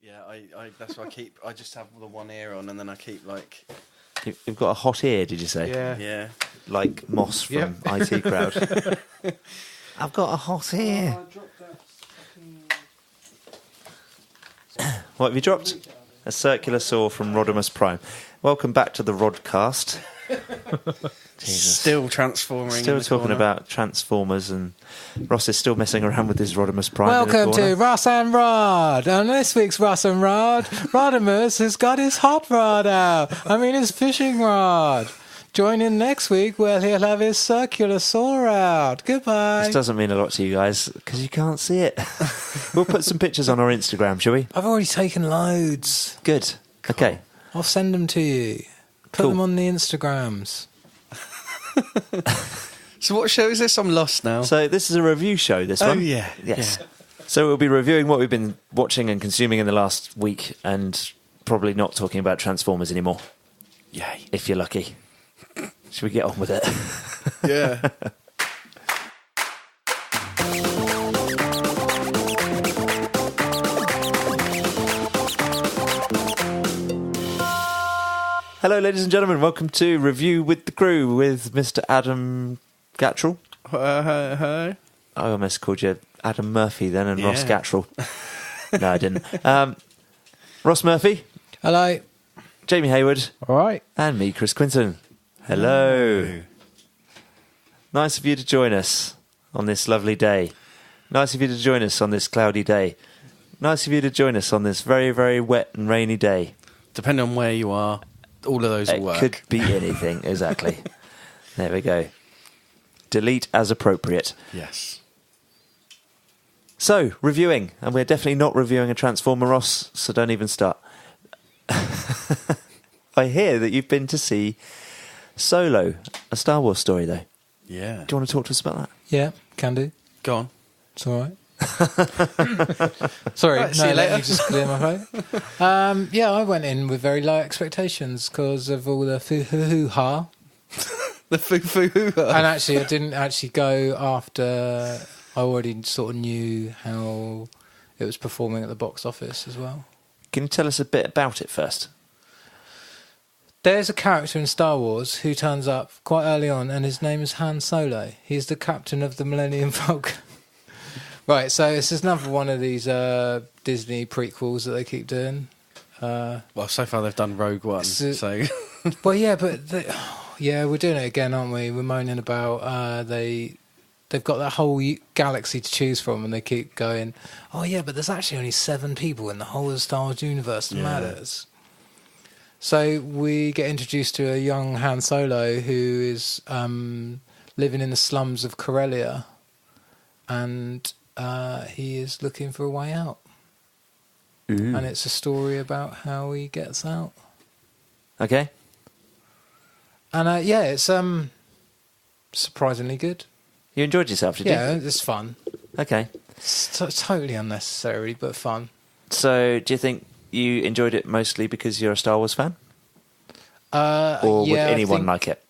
Yeah, I that's why I just have the one ear on, and then I keep like... You've got a hot ear, did you say? Yeah. Like Moss from IT Crowd. I've got a hot ear. I dropped that fucking... What have you dropped? A circular saw from Rodimus Prime. Welcome back to the Rodcast. Jesus. Still transforming. Still talking about Transformers, and Ross is still messing around with his Rodimus Prime. Welcome to Ross and Rod. On this week's Ross and Rod, Rodimus has got his hot rod out. His fishing rod. Join in next week where he'll have his circular saw out. Goodbye. This doesn't mean a lot to you guys because you can't see it. We'll put some pictures on our Instagram, shall we? I've already taken loads. Good. Cool. Okay. I'll send them to you. Put them on the Instagrams. So what show is this? I'm lost now. So this is a review show, this one. Oh, yeah. Yes. Yeah. So we'll be reviewing what we've been watching and consuming in the last week, and probably not talking about Transformers anymore. Yay. If you're lucky. Should we get on with it? Yeah. Hello, ladies and gentlemen. Welcome to Review with the Crew with Mr. Adam Gattrell. Hello. I almost called you Adam Murphy then and Ross Gattrell. No, I didn't. Ross Murphy. Hello. Jamie Hayward. All right. And me, Chris Quinton. Hello. Nice of you to join us on this lovely day. Nice of you to join us on this cloudy day. Nice of you to join us on this very, very wet and rainy day. Depending on where you are, all of those will work. It could be anything, exactly. There we go. Delete as appropriate. Yes. So, reviewing. And we're definitely not reviewing a Transformer, Ross, so don't even start. I hear that you've been to see Solo, a Star Wars story, though. Yeah. Do you want to talk to us about that? Yeah, can do. Go on. It's all right. Sorry, Right, see you let later. me just clear my throat. I went in with very low expectations because of all the hoo-ha. The foo-foo-hoo-ha. And actually, I didn't actually go after... I already sort of knew how it was performing at the box office as well. Can you tell us a bit about it first? There's a character in Star Wars who turns up quite early on, and his name is Han Solo. He's the captain of the Millennium Falcon. Right, so it's just another one of these Disney prequels that they keep doing. Well, so far they've done Rogue One, so... Well, yeah, but... we're doing it again, aren't we? We're moaning about they've got that whole galaxy to choose from, and they keep going, oh, yeah, but there's actually only 7 people in the whole of the Star Wars universe that matters. So we get introduced to a young Han Solo who is living in the slums of Corellia, and he is looking for a way out. Ooh. And it's a story about how he gets out. Okay. And it's surprisingly good. You enjoyed yourself, did you? Yeah, it's fun. Okay. It's totally unnecessary, but fun. So, do you think you enjoyed it mostly because you're a Star Wars fan? Or would anyone like it?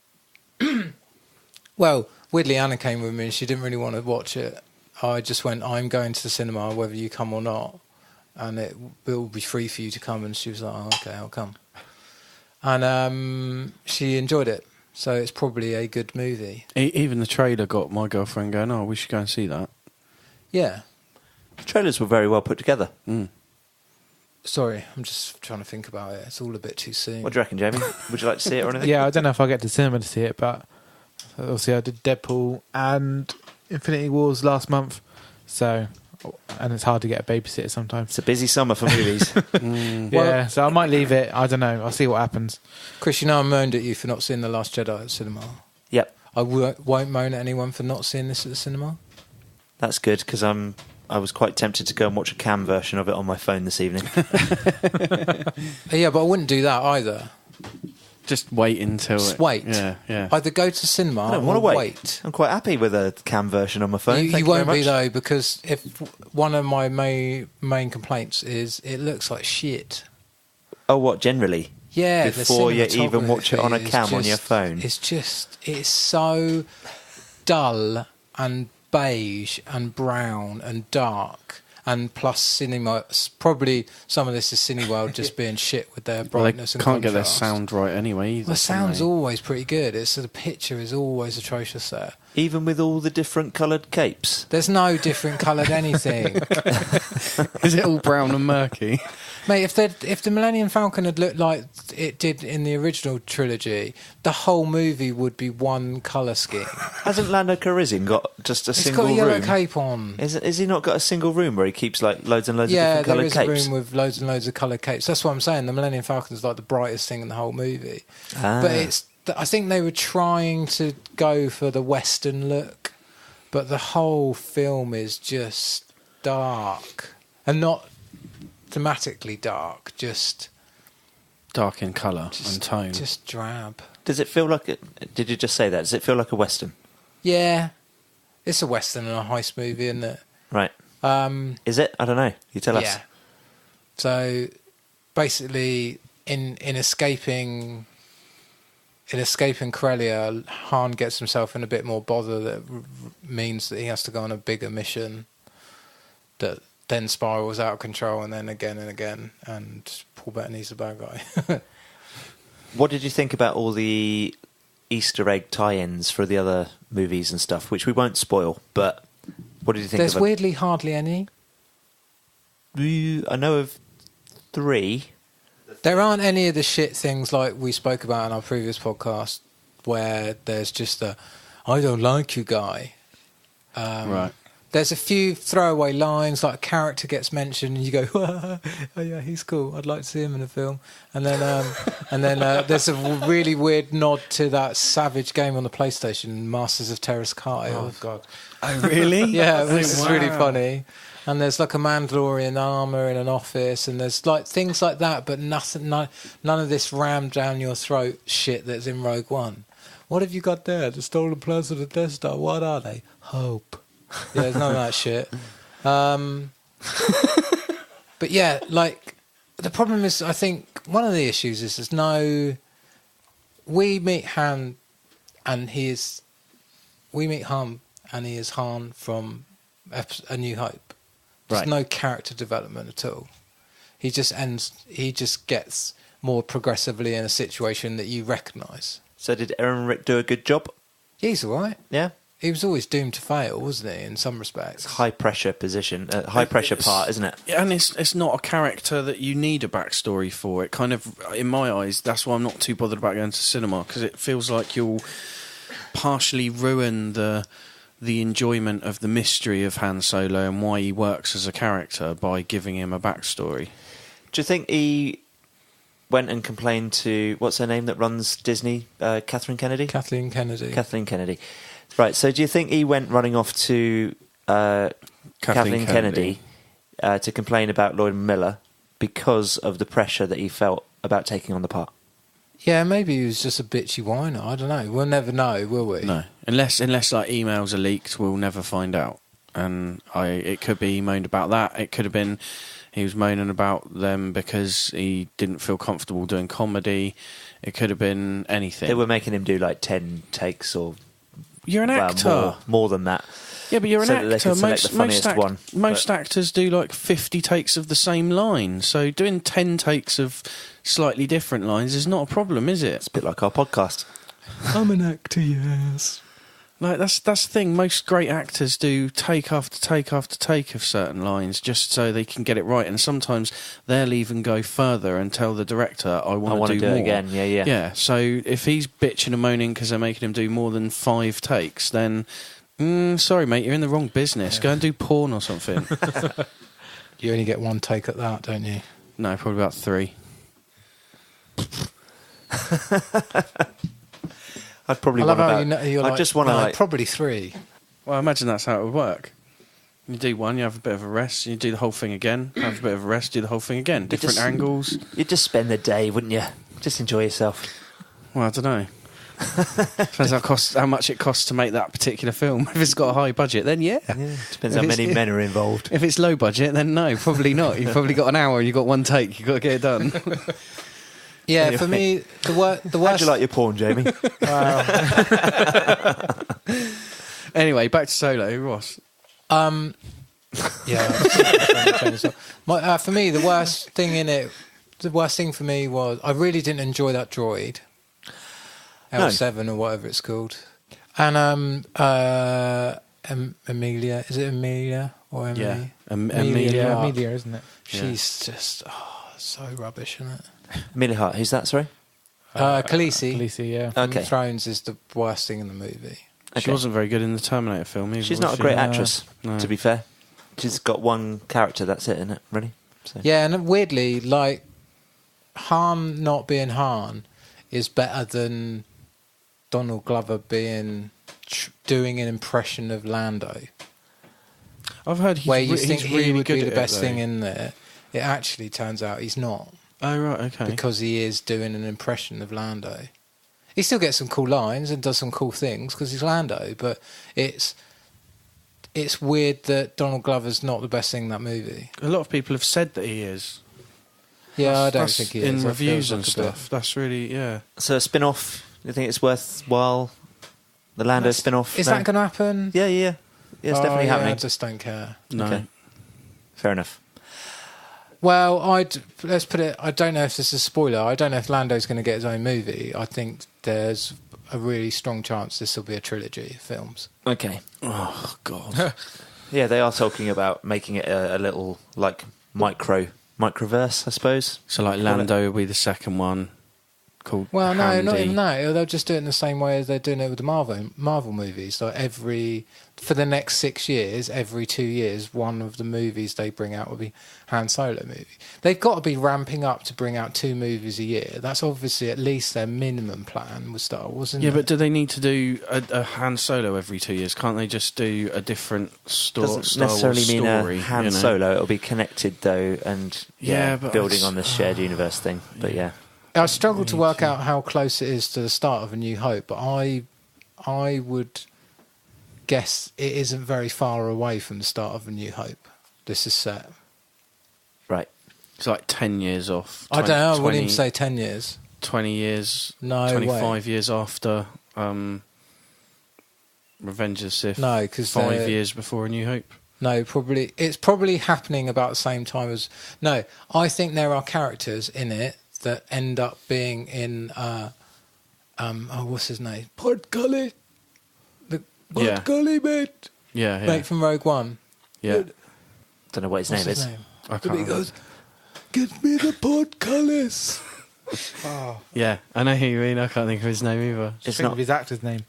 Well, weirdly, Anna came with me and she didn't really want to watch it. I just went, I'm going to the cinema whether you come or not, and it will be free for you to come. And she was like, oh, okay, I'll come. And she enjoyed it, so it's probably a good movie. Even the trailer got my girlfriend going, oh, we should go and see that. Yeah. The trailers were very well put together. Mm. Sorry, I'm just trying to think about it. It's all a bit too soon. What do you reckon, Jamie? Would you like to see it or anything? Yeah, I don't know if I get to cinema to see it, but obviously I did Deadpool and Infinity Wars last month, and it's hard to get a babysitter sometimes. It's a busy summer for movies. Yeah, so I might leave it. I don't know. I'll see what happens. Chris, I moaned at you for not seeing The Last Jedi at the cinema. Yep. I won't moan at anyone for not seeing this at the cinema. That's good, because I was quite tempted to go and watch a cam version of it on my phone this evening. Yeah, but I wouldn't do that either. Just wait until... Just wait. Yeah. Either go to cinema I don't or want to wait. I'm quite happy with a cam version on my phone. You Thank won't very be, much. though, because if one of my main complaints is it looks like shit. Oh, what, generally? Yeah, Before you the even watch it on a cinematography is cam on just- your phone? It's so dull and beige and brown and dark. and plus cinema. Probably some of this is Cineworld just being shit with their Well, they brightness and can't get their contrast. sound right anyway either. The sound's can they? always pretty good. The picture is always atrocious there. Even with all the different coloured capes. There's no different coloured anything. Is it all brown and murky? Mate, if the Millennium Falcon had looked like it did in the original trilogy, the whole movie would be one colour scheme. Hasn't Lando Calrissian got just a It's single got a yellow room? cape on. Is he not got a single room where he keeps like loads and loads of Yeah, different there coloured is capes? a room with loads and loads of coloured capes. That's what I'm saying. The Millennium Falcon is like the brightest thing in the whole movie. Ah. But I think they were trying to go for the Western look, but the whole film is just dark. And not thematically dark, just Dark in colour and tone. just drab. Does it feel like it? Did you just say that? Does it feel like a Western? Yeah, it's a Western and a heist movie, isn't it? Right. Is it? I don't know. You tell us. Yeah. So basically, in escaping Corellia, Han gets himself in a bit more bother that means that he has to go on a bigger mission that then spirals out of control, and then again and again, and Paul Bettany's the bad guy. What did you think about all the Easter egg tie-ins for the other movies and stuff, which we won't spoil, but what did you think There's of weirdly hardly any. I know of 3. There aren't any of the shit things like we spoke about in our previous podcast where there's just a I don't like you guy. Right. There's a few throwaway lines, like a character gets mentioned and you go, oh yeah, he's cool, I'd like to see him in a film. And then there's a really weird nod to that Savage game on the PlayStation, Masters of Terrace Kai. Oh god. Oh, really? Yeah, which is really Wow. funny. And there's like a Mandalorian armor in an office, and there's like things like that, but none of this rammed down your throat shit that's in Rogue One. What have you got there? The stolen plans of the Death Star. What are they? Hope. Yeah, there's none of that shit. But yeah, like the problem is, I think one of the issues is there's no. We meet Han, and he is Han from A New Hope. There's Right. no character development at all. He just gets more progressively in a situation that you recognise. So did Aaron Rick do a good job? He's all right. Yeah. He was always doomed to fail, wasn't he, in some respects? High pressure position, high pressure part, isn't it? Yeah, and it's not a character that you need a backstory for. It kind of, in my eyes, that's why I'm not too bothered about going to cinema, because it feels like you'll partially ruin the enjoyment of the mystery of Han Solo and why he works as a character by giving him a backstory. Do you think he went and complained to, what's her name that runs Disney? Kathleen Kennedy? Kathleen Kennedy. Kathleen Kennedy. Right, so do you think he went running off to Kathleen Kennedy to complain about Lloyd Miller because of the pressure that he felt about taking on the part? Yeah, maybe he was just a bitchy whiner. I don't know. We'll never know, will we? No, unless like emails are leaked, we'll never find out. And it could be he moaned about that. It could have been he was moaning about them because he didn't feel comfortable doing comedy. It could have been anything. They were making him do like 10 takes or You're an actor. more than that. Yeah, but you're an So that they actor. could select the funniest one. Most actors do like 50 takes of the same line. So doing 10 takes of slightly different lines is not a problem, is it? It's a bit like our podcast. I'm an actor, yes. Like that's the thing. Most great actors do take after take after take of certain lines just so they can get it right. And sometimes they'll even go further and tell the director, "I want to do it more." again. Yeah, yeah. Yeah. So if he's bitching and moaning because they're making him do more than 5 takes, then sorry, mate, you're in the wrong business. Yeah. Go and do porn or something. You only get one take at that, don't you? No, probably about 3. I'd probably I want love how about. you know, you're I like, just want to no, like. probably 3. Well, I imagine that's how it would work. You do one, you have a bit of a rest, you do the whole thing again, have a bit of a rest, do the whole thing again. Different just- angles. You'd just spend the day, wouldn't you? Just enjoy yourself. Well, I don't know. Depends how much it costs to make that particular film. If it's got a high budget, then yeah. Depends how many men are involved. If it's low budget, then no, probably not. You've probably got an hour and you've got one take. You've got to get it done. Yeah, Anyway. for me, the worst. How'd you like your porn, Jamie? Anyway, back to Solo, Ross. Yeah. For me, the worst thing for me was I really didn't enjoy that droid. L7 or whatever it's called. And Amelia, is it Amelia or Emily? Yeah, Amelia, Amelia, isn't it? She's just so rubbish, isn't it? Amelia Hart, who's that, sorry? Khaleesi. Khaleesi, yeah. From Okay. Thrones is the worst thing in the movie. She Okay. wasn't very good in the Terminator film either. She's was not a she? great actress, No. to be fair. She's got one character, that's it, isn't it? Really? So. Yeah, and weirdly, like, Han not being Han is better than Donald Glover doing an impression of Lando. I've heard Where you he's think he really would good be at the it, best though. thing in there, it actually turns out he's not. Oh right, okay. Because he is doing an impression of Lando. He still gets some cool lines and does some cool things because he's Lando, but it's weird that Donald Glover's not the best thing in that movie. A lot of people have said that he is. Yeah, I don't That's think he in is. That reviews feels and like a bit- stuff. That's really So a spin-off, do you think it's worthwhile? The Lando spin-off? Is that going to happen? Yeah. Yeah, it's definitely yeah, happening. I just don't care. No. Okay. Fair enough. Well, let's put it. I don't know if this is a spoiler. I don't know if Lando's going to get his own movie. I think there's a really strong chance this will be a trilogy of films. Okay. Oh God. Yeah, they are talking about making it a little, like, microverse, I suppose. So like Lando will be the second one. Called Well, no, Handy. not even that. They'll just do it in the same way as they're doing it with the Marvel movies. So for the next 6 years, every 2 years, one of the movies they bring out will be Han Solo movie. They've got to be ramping up to bring out 2 movies a year. That's obviously at least their minimum plan with Star Wars, isn't Yeah, it? but do they need to do a Han Solo every 2 years? Can't they just do a different Doesn't Star necessarily Wars mean story? a Han you know? Solo. It'll be connected, though, and Yeah, but building it's- on this shared universe thing. But yeah. I struggle to work out how close it is to the start of A New Hope, but I would guess it isn't very far away from the start of A New Hope. This is set. Right. It's like 10 years off. I don't know. I 20 wouldn't even say 10 years. 20 years. No 25 way. years after Revenge of the Sith. No, because 5 years before A New Hope. No, probably it's probably happening about the same time as. No, I think there are characters in it that end up being in. What's his name? Podcully. The Yeah. Podcully mate. Yeah, yeah. Mate from Rogue One. Yeah. Don't know what his What's name his is. name? I And can't he remember. goes, "Get me the Podcullis." Yeah, I know who you mean. I can't think of his name either. It's Think not. of his actor's name.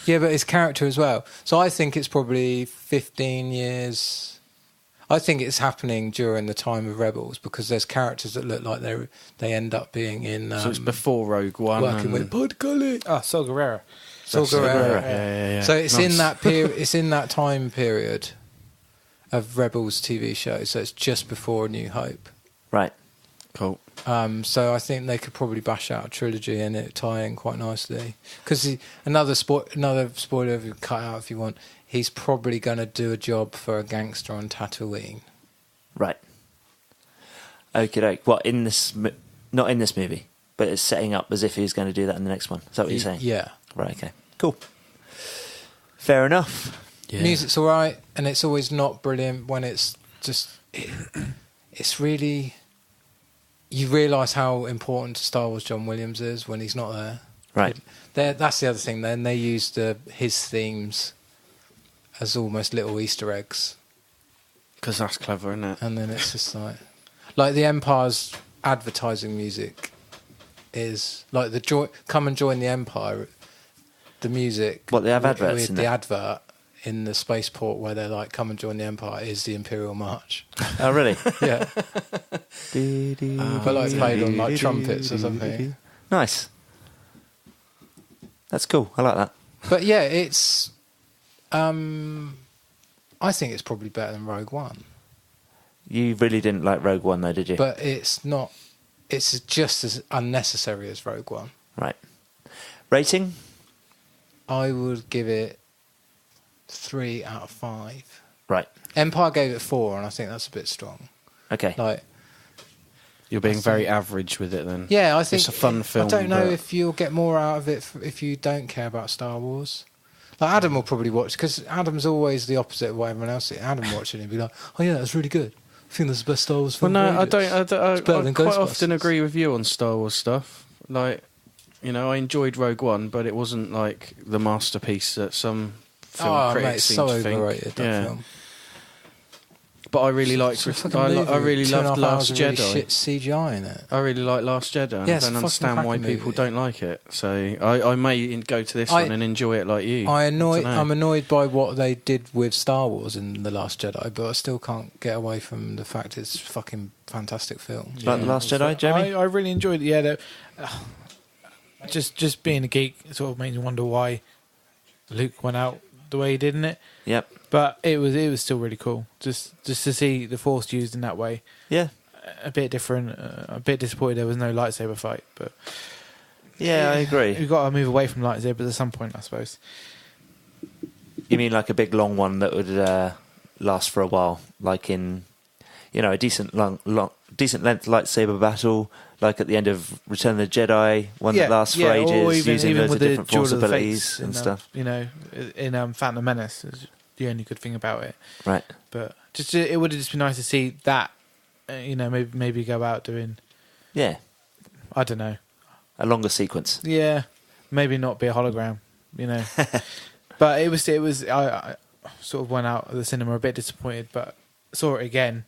Yeah, but his character as well. So I think it's probably 15 years. I think it's happening during the time of Rebels because there's characters that look like they end up being in. So it's before Rogue One. working and with Podcully. Oh, Saw Gerrera. Saw Saw Gerrera. Gerrera, yeah. So it's Nice. in that period. It's in that time period of Rebels TV show. So it's just before A New Hope. Right. Cool. So I think they could probably bash out a trilogy and it tie in quite nicely. Because another spoiler, if you cut out if you want. He's probably going to do a job for a gangster on Tatooine. Right. Okay, doke. What, in this... Not in this movie, but it's setting up as if he's going to do that in the next one. Is that what you're saying? Yeah. Right, okay. Cool. Fair enough. Yeah. Music's all right, and it's always not brilliant when it's just... It's really... You realise how important to Star Wars John Williams is when he's not there. Right. That's the other thing. Then they used his themes as almost little Easter eggs, Because that's clever, isn't it? and then it's just like the Empire's advertising music is like the "Come and Join the Empire." The music. What, they have adverts with in the there? advert in the spaceport where they're like, "Come and join the Empire" is the Imperial March. Oh, really? Yeah, but like played on like trumpets or something. Nice. That's cool. I like that. But yeah, it's. I think it's probably better than Rogue One, You really didn't like Rogue One, though, did you? but it's not. It's just as unnecessary as Rogue One. Right. Rating? I would give it 3 out of 5. Right. Empire gave it 4, and I think that's a bit strong. Okay. Like, You're being very average with it then. yeah, I think It's a fun film, I don't know but- if you'll get more out of it if you don't care about Star Wars. Like Adam will probably watch, because Adam's always the opposite of what everyone else is. Adam watching it and be like, "Oh yeah, that's really good. I think that's the best Star Wars film." Well, no, for I ages." don't. I better than quite Ghostbusters. often agree with you on Star Wars stuff. Like, you know, I enjoyed Rogue One, but it wasn't like the masterpiece that some film Oh, critics mate, it's seem so to think. overrated, that film. But I really liked. It's a fucking I movie really with loved 2.5 Last hours of really Jedi. shit CGI in it. I really like Last Jedi. And Yeah, I it's a don't fucking understand why cracking people movie. don't like it. So I may go to this one and enjoy it like you. I'm dunno. annoyed by what they did with Star Wars in The Last Jedi, but I still can't get away from the fact it's a fucking fantastic film. Like The Last Jedi, Jamie? I really enjoyed it. Yeah, just being a geek sort of makes me wonder why Luke went out the way he did in it. Yep. But it was still really cool just to see the Force used in that way. Yeah. A bit different. A bit disappointed there was no lightsaber fight, but Yeah, I agree. you've got to move away from lightsabers at some point, I suppose. You mean like a big long one that would last for a while, like in, you know, a decent decent length lightsaber battle, like at the end of Return of the Jedi, one that lasts for ages, using loads of different force abilities and stuff. You know, in Phantom Menace is the only good thing about it. Right. But just it would have just been nice to see that. You know, maybe go out doing. Yeah. I don't know. A longer sequence. Yeah, maybe not be a hologram. You know, but it was. I sort of went out of the cinema a bit disappointed, but saw it again.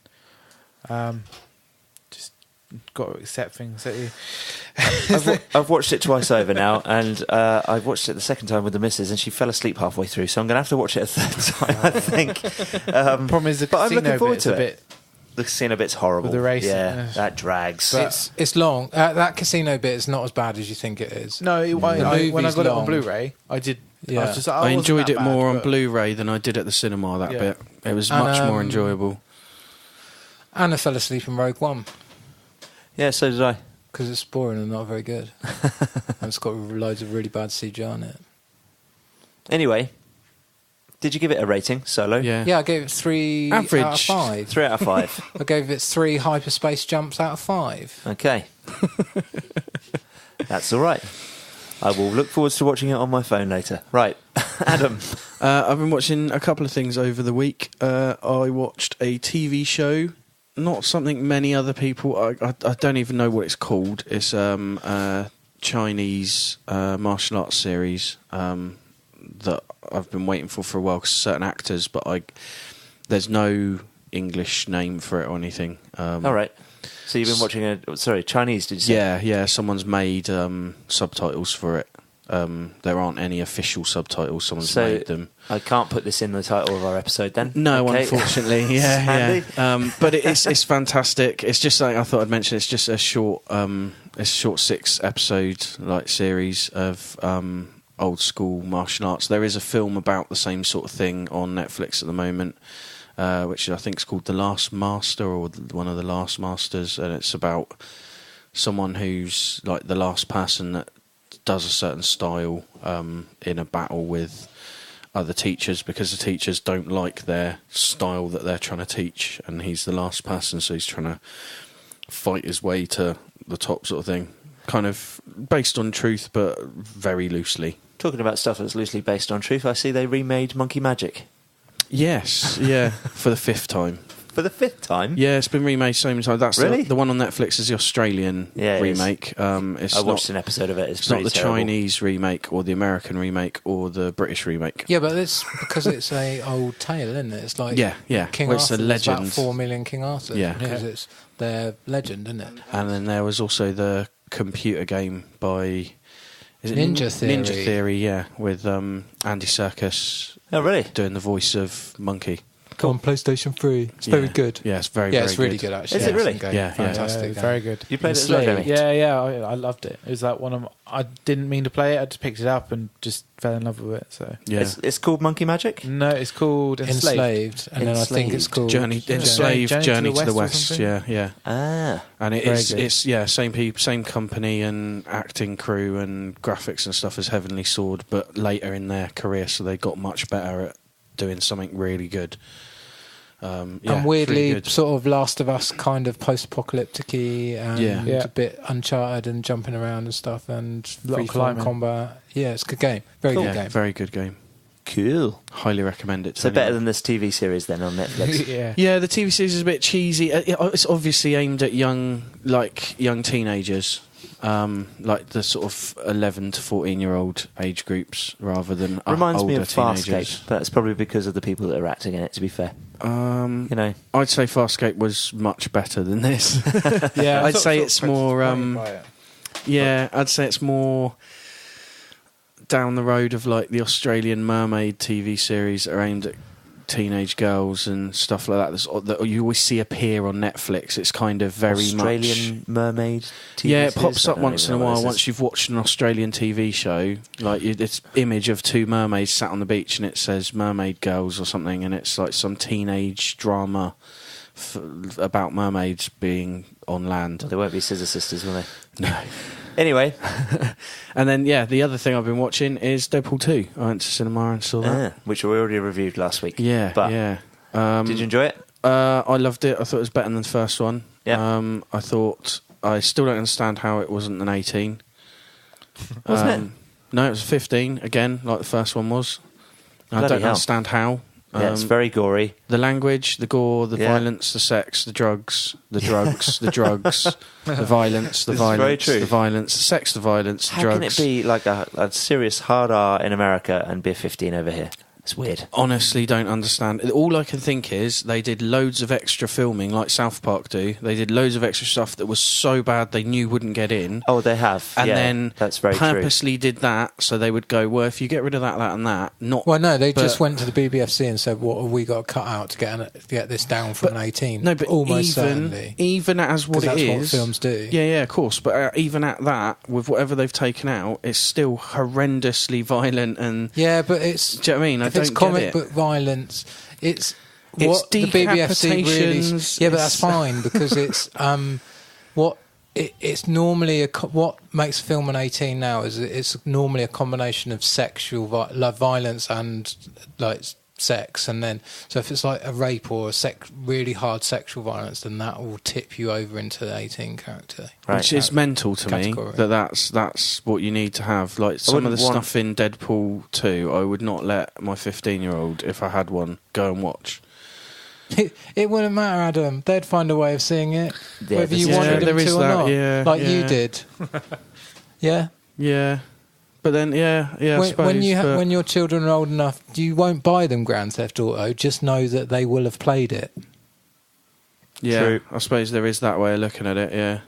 Just got to accept things that you. I've watched it twice over now, and I've watched it the second time with the missus, and she fell asleep halfway through, so I'm going to have to watch it a third time, I think. Problem is, the but I'm casino looking forward bit's to a it. bit. The casino bit's horrible. With the race, yeah, that drags. It's long. That casino bit is not as bad as you think it is. No, when I movie's got it on long. Blu-ray, I did. Yeah. I, was just, I enjoyed wasn't it that more bad, on Blu-ray than I did at the cinema. That Yeah. bit, it was And, much more enjoyable. And I fell asleep in Rogue One Yeah, so did I. because it's boring and not very good. And it's got loads of really bad CGI on it. Anyway, did you give it a rating, Solo? Yeah. Yeah, I gave it 3 Average. out of 5. 3 out of 5. I gave it 3 hyperspace jumps out of 5. Okay. That's all right. I will look forward to watching it on my phone later. Right. Adam. I've been watching a couple of things over the week. I watched a TV show, not something many other people. I don't even know what it's called. It's a Chinese martial arts series that I've been waiting for a while because certain actors, but there's no English name for it or anything. All right. So you've been watching Chinese, did you say? Yeah. Someone's made subtitles for it. There aren't any official subtitles. Someone's made them. I can't put this in the title of our episode then? No, Okay. unfortunately. Yeah. Handy. But it's fantastic. It's just something I thought I'd mention. It's just a short 6 episode series of old school martial arts. There is a film about the same sort of thing on Netflix at the moment. Which I think is called The Last Master or one of the Last Masters, and it's about someone who's like the last person that does a certain style in a battle with other teachers because the teachers don't like their style that they're trying to teach, and he's the last person, so he's trying to fight his way to the top sort of thing. Kind of based on truth, but very loosely. Talking about stuff that's loosely based on truth, I see they remade Monkey Magic. Yes, yeah, for the 5th time. For the 5th time? Yeah, it's been remade so many times. That's Really? the one on Netflix is the Australian remake. It's I watched an episode of it. It's not the terrible. Chinese remake or the American remake or the British remake. Yeah, but it's because it's a old tale, isn't it? It's like Yeah. King Well, Arthur. it's a There's about legend. 4 million King Arthurs. Yeah. Because it's their legend, isn't it? And then there was also the computer game by... Is it Ninja Theory. Ninja Theory, yeah, with Andy Serkis Oh, really? doing the voice of Monkey. On PlayStation 3. It's Yeah. very good. Yeah, it's very, Yeah, very it's really good. good actually. Is it really? Excellent game. Yeah, yeah. Fantastic. game. very good. You played it as well, Enslaved. Jamie? Yeah, I loved it. It was like I didn't mean to play it. I just picked it up and just fell in love with it. So Yeah. It's called Monkey Magic? no, it's called Enslaved. Enslaved. And then I think it's Enslaved. called Enslaved Journey to the or West. something? Yeah. Ah. And Very good. it's same people, same company and acting crew and graphics and stuff as Heavenly Sword, but later in their career, so they got much better at doing something really good. and it's weirdly, really good. sort of Last of Us kind of post-apocalyptic-y and Yeah. a bit Uncharted and jumping around and stuff and Lot of freeform climbing. combat. Yeah, it's a good game. Very yeah, good game. very good game. Cool. Highly recommend it. To So better anyone. than this TV series then on Netflix. Yeah. Yeah, the TV series is a bit cheesy. It's obviously aimed at young teenagers, like the sort of 11 to 14-year-old age groups, rather than Reminds older me of teenagers. Farscape, but that's probably because of the people that are acting in it, to be fair. You know. I'd say Farscape was much better than this. Yeah, I'd say it's more. Yeah, I'd say it's more down the road of like the Australian Mermaid TV series that are aimed at teenage girls and stuff like that you always see appear on Netflix. It's kind of very Australian much Mermaid TV yeah, it series? pops I up don't once in even a know what while this once is. you've watched an Australian TV show, like this image of two mermaids sat on the beach and it says Mermaid Girls or something, and it's like some teenage drama about mermaids being on land. They won't be Scissor Sisters, will they? No. Anyway. And then, yeah, the other thing I've been watching is Deadpool 2. I went to cinema and saw that. Which we already reviewed last week. Yeah, But yeah. did you enjoy it? I loved it. I thought it was better than the first one. Yeah. I still don't understand how it wasn't an 18. Wasn't it? No, it was 15, again, like the first one was. I Bloody don't hell. understand how. Yeah, it's very gory. The language, the gore, the Yeah. violence, the sex, the drugs, the drugs, the violence, the This is violence, very true. the violence, the sex, the violence, the How drugs. can it be like a serious hard R in America and be a 15 over here? It's weird. Honestly, don't understand. All I can think is they did loads of extra filming, like South Park do. They did loads of extra stuff that was so bad they knew wouldn't get in. Oh, they have. And Yeah, then that's very purposely did that so they would go, well, if you get rid of that, that, and that, not. Well, no, they but- just went to the BBFC and said, "What have we got to cut out to get this down from an 18?" No, but almost even certainly, even as what 'Cause it that's is, what films do. Yeah, of course. But even at that, with whatever they've taken out, it's still horrendously violent and. Yeah, but it's. Do you know what I mean? If I it's don't comic get it. book violence, it's It's what the BBFC really. decapitations, Yeah, but that's it's- fine because it's it's normally what makes a film an 18 now is it's normally a combination of sexual violence and like sex, and then so if it's like a rape or really hard sexual violence, then that will tip you over into the 18 character. Right. Which is mental to Category. me. That's what you need to have. Like some of the wouldn't want- stuff in Deadpool 2, I would not let my 15-year-old, if I had one, go and watch. It wouldn't matter, Adam. They'd find a way of seeing it, Yeah, whether you this is wanted true. them There to is or that, not, yeah, like you yeah. did. Yeah. Yeah, but then I suppose. When your children are old enough, you won't buy them Grand Theft Auto. Just know that they will have played it. yeah, True. I suppose there is that way of looking at it. Yeah,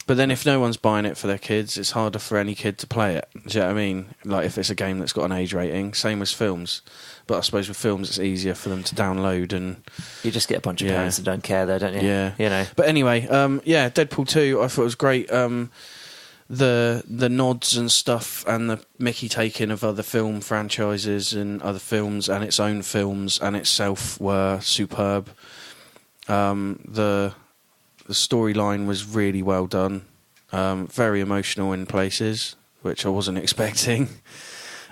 but then if no one's buying it for their kids, it's harder for any kid to play it. Do you know what I mean? Like if it's a game that's got an age rating, same as films. But I suppose with films, it's easier for them to download and. You just get a bunch of Yeah. parents that don't care, though, don't you? Yeah. You know. But anyway, Deadpool 2, I thought it was great. The nods and stuff and the Mickey taking of other film franchises and other films and its own films and itself were superb. The storyline was really well done. Very emotional in places, which I wasn't expecting.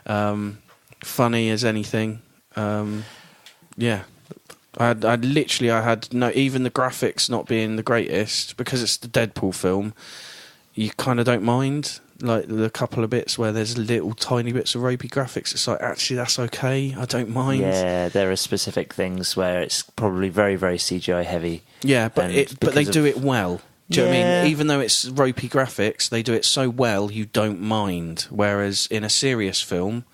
Funny as anything. Yeah. I had no, even the graphics not being the greatest, because it's the Deadpool film, you kind of don't mind. Like the couple of bits where there's little tiny bits of ropey graphics, it's like, actually, that's okay. I don't mind. Yeah, there are specific things where it's probably very, very CGI heavy. Yeah, but And but they because do of- it well. Do you know what I Yeah. mean? Even though it's ropey graphics, they do it so well you don't mind. Whereas in a serious film,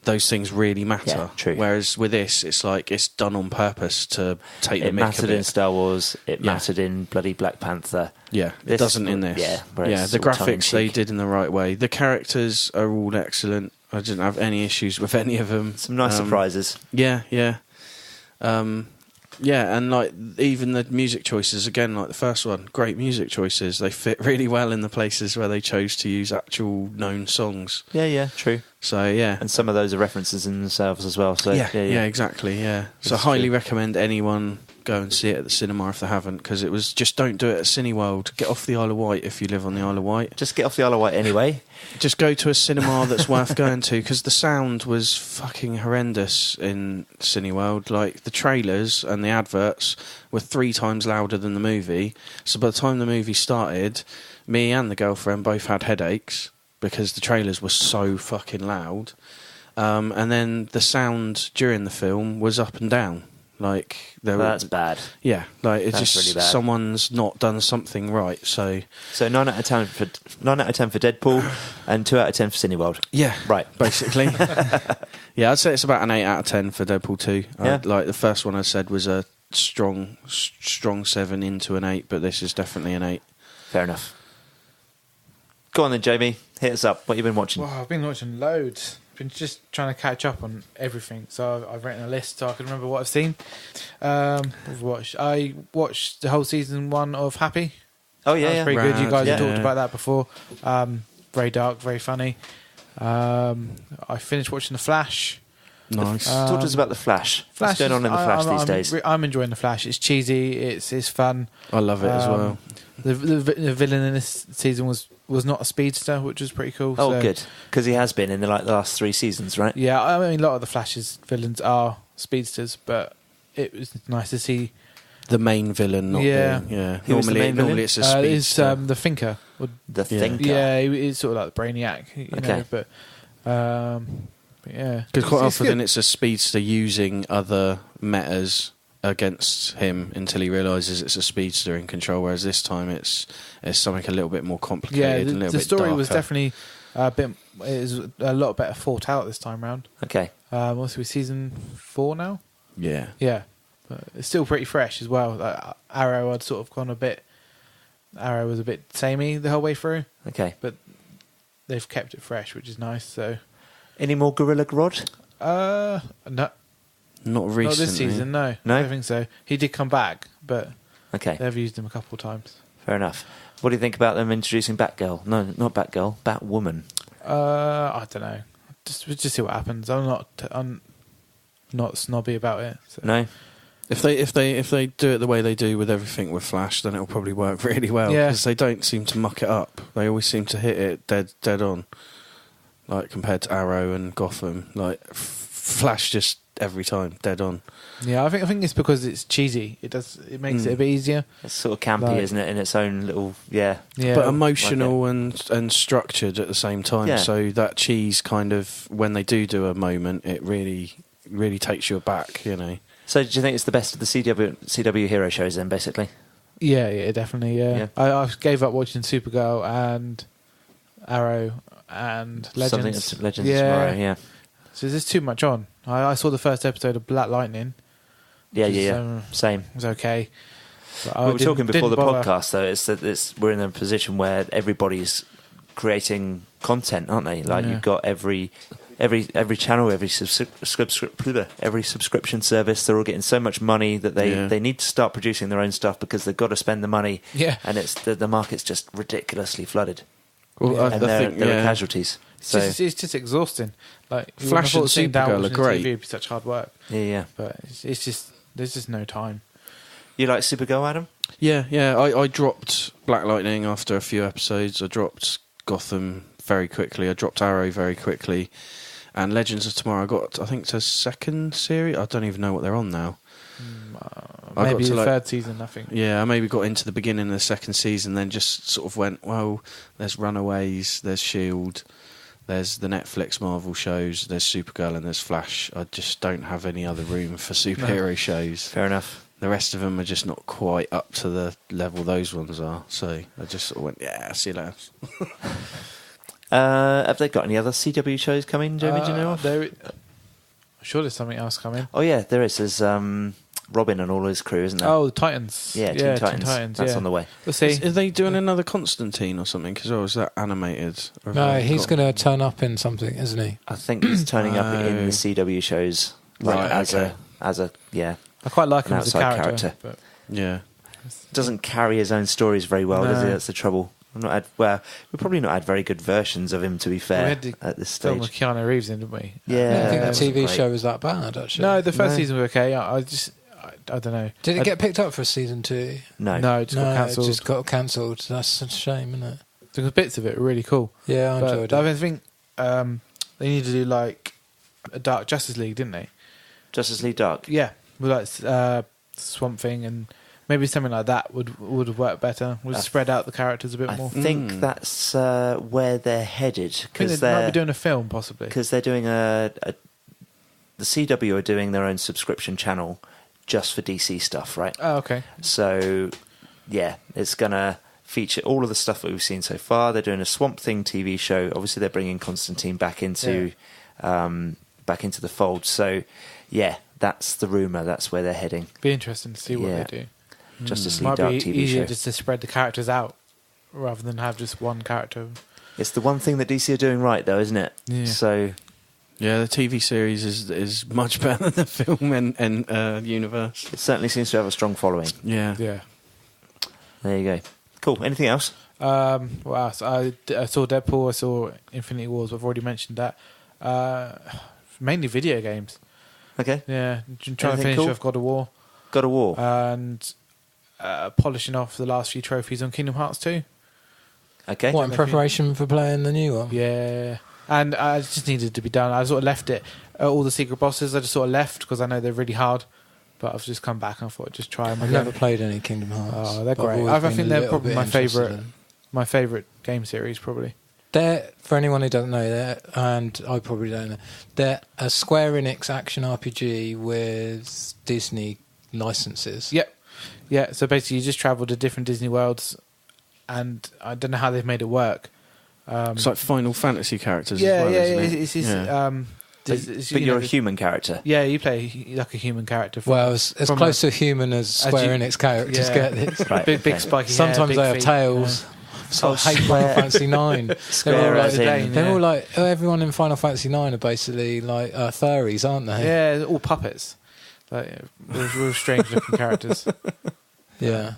those things really matter. Yeah, true. Whereas with this, it's like it's done on purpose to take the It mick a mattered in bit. Star Wars. It Yeah. mattered in bloody Black Panther. Yeah, it This- doesn't in this. yeah, where it's the all graphics they tongue-in-cheek. did in the right way. The characters are all excellent. I didn't have any issues with any of them. Some nice surprises. Yeah. Yeah, and like even the music choices, again, like the first one, great music choices. They fit really well in the places where they chose to use actual known songs. Yeah, true. So yeah, And some of those are references in themselves as well. So yeah, exactly. Yeah, so That's highly true. recommend anyone go and see it at the cinema if they haven't, because it was just, don't do it at Cineworld. Get off the Isle of Wight if you live on the Isle of Wight. Just get off the Isle of Wight anyway. Just go to a cinema that's worth going to, because the sound was fucking horrendous in Cineworld. Like the trailers and the adverts were 3 times louder than the movie. So by the time the movie started, me and the girlfriend both had headaches because the trailers were so fucking loud. And then the sound during the film was up and down. Like That's bad. Yeah, like it's That's just really bad. someone's not done something right. So 9 out of 10 for Deadpool, and 2 out of 10 for Cineworld. yeah, Right. basically. Yeah, I'd say it's about an 8 out of 10 for Deadpool 2. Yeah. Like the first one I said was a strong 7 into an 8, but this is definitely an 8. Fair enough. Go on then, Jamie. Hit us up. What you been watching? Well, I've been watching loads. Been just trying to catch up on everything. So I've written a list so I can remember what I've seen. I've watched. I watched the whole season 1 of Happy. Oh yeah, That was yeah. pretty good. You guys have Yeah. talked about that before. Very dark, very funny. I finished watching The Flash. Nice. Talk to us about the Flash. What's going on in the Flash these days? I'm enjoying The Flash. It's cheesy. It's fun. I love it as well. The villain in this season was not a speedster, which was pretty cool. Oh, so, good. Because he has been in the last 3 seasons, right? Yeah, I mean, a lot of the Flash's villains are speedsters, but it was nice to see. The main villain, not Yeah. Who was the main villain? Normally it's a It's speedster. the Thinker. The Yeah. Thinker. Yeah, he's sort of like the Brainiac, you Okay. know. But yeah, Because quite It's often good. it's a speedster using other metas against him until he realises it's a speedster in control. Whereas this time it's something a little bit more complicated. Yeah, a little the bit story was darker. definitely a bit. It was a lot better thought out this time round. Okay. What's with season 4 now? Yeah. Yeah, but it's still pretty fresh as well. Like, Arrow had sort of gone a bit. Arrow was a bit samey the whole way through, Okay. but they've kept it fresh, which is nice. So, Any more Gorilla Grodd? no, Not not recently. this season. No, No? I don't think so. He did come back, but Okay. they've used him a couple of times. Fair enough. What do you think about them introducing Batgirl? No, not Batgirl. Batwoman. I don't know. Just see what happens. I'm not snobby about it. So. No. If they do it the way they do with everything with Flash, then it'll probably work really well. Yeah. Because they don't seem to muck it up. They always seem to hit it dead on. Like compared to Arrow and Gotham, like Flash just every time dead on. Yeah, I think it's because it's cheesy. It makes it a bit easier. It's sort of campy, Like- isn't it, in its own little... Yeah. Yeah, But emotional and structured at the same time. Yeah. So that cheese kind of, when they do a moment, it really takes you aback, you know. So do you think it's the best of the CW hero shows then, basically? yeah, definitely. Yeah, I gave up watching Supergirl and Arrow and Legends. Something of Legends tomorrow, yeah. So there's too much on. I saw the first episode of Black Lightning. Yeah, which is, yeah. Same. It was okay. But We were talking before the didn't bother. podcast, though. It's that we're in a position where everybody's creating content, aren't they? Like Yeah. you've got every channel, every subscription service. They're all getting so much money that they need to start producing their own stuff because they've got to spend the money. Yeah. And it's the market's just ridiculously flooded, Well, I and there think are casualties. So It's just exhausting. Like you Flash wouldn't have and thought sitting down Supergirl are watching great. TV would be such hard work, yeah. but it's just there's just no time. You like Supergirl, Adam? Yeah. I dropped Black Lightning after a few episodes. I dropped Gotham very quickly. I dropped Arrow very quickly. And Legends of Tomorrow, I think it's a second series. I don't even know what they're on now. I got Maybe to, the like- third season, I think. Yeah, I maybe got into the beginning of the second season, then just sort of went, well, there's Runaways, there's S.H.I.E.L.D., there's the Netflix Marvel shows, there's Supergirl and there's Flash. I just don't have any other room for superhero shows. Fair enough. The rest of them are just not quite up to the level those ones are. So I just sort of went, yeah, see you later. Have they got any other CW shows coming, Jamie? Do you know of? I'm sure there's something else coming. Oh yeah, there is. There's Robin and all his crew, isn't there? Oh, the Titans. yeah, Teen Titans. That's yeah. on the way. We'll see. Are they doing another Constantine or something? Because is that animated? Or have No, they he's got- going to turn up in something, isn't he? I think he's turning up in the CW shows, like Right, as okay. a yeah. I quite like An him as a outside character. character. Yeah. Doesn't carry his own stories very well, does he? No. That's the trouble. We've probably not had very good versions of him, to be We fair, had the at this film stage. with Keanu Reeves in, didn't we? Yeah, I don't think that the TV wasn't great. show was that bad, actually. No, the first No. season was okay. I don't know. Did it get picked up for season 2? No. No, it just got No, it cancelled. just got cancelled. That's such a shame, isn't it? Because bits of it were really cool. Yeah, I But enjoyed I it. think they need to do like a Dark Justice League, didn't they? Justice League Dark. Yeah, with like Swamp Thing and maybe something like that would work better. Would spread out the characters a bit I more. think that's where they're headed, I think because they might they're be doing a film possibly. because they're doing the CW are doing their own subscription channel just for DC stuff, right? Oh, okay. So yeah, it's gonna feature all of the stuff that we've seen so far. They're doing a Swamp Thing TV show. Obviously, they're bringing Constantine back into the fold. So yeah, that's the rumor. That's where they're heading. Be interesting to see what Yeah. they do. Justice League Might Dark be TV easier show. just to spread the characters out rather than have just one character. It's the one thing that DC are doing right, though, isn't it? Yeah. So Yeah, the TV series is much better than the film and universe. it certainly seems to have a strong following. Yeah. Yeah. There you go. Cool. Anything else? What else? I saw Deadpool. I saw Infinity Wars. I've already mentioned that. Mainly video games. Okay. Yeah, trying to Anything finish cool? off God of War God of War. and polishing off the last few trophies on Kingdom Hearts 2. Okay. What, in preparation for playing the new one? Yeah, and I just needed to be done. I sort of left it. All the secret bosses I just sort of left because I know they're really hard. But I've just come back and I thought I'd just try them I've again. never played any Kingdom Hearts. Oh, they're but I've great. always I been think a they're little probably bit my interested favourite. in- My favourite game series, probably. They're, for anyone who doesn't know, and I probably don't know, they're a Square Enix action RPG with Disney licenses. Yep. Yeah, so basically you just travel to different Disney worlds, and I don't know how they've made it work. It's like Final Fantasy characters yeah, as well, yeah, isn't it? it's Yeah. But you're a human character. Yeah, you play like a human character. Well, as from close to human as Square you- Enix characters yeah. get this. Right, big okay. spiky hair, Sometimes big they have feet, tails. So I hate Final Square- Fantasy 9. Square They're all as like, in- they're all like everyone in Final Fantasy 9 are basically like furries, aren't they? Yeah, they're all puppets. Like real strange looking characters. Yeah.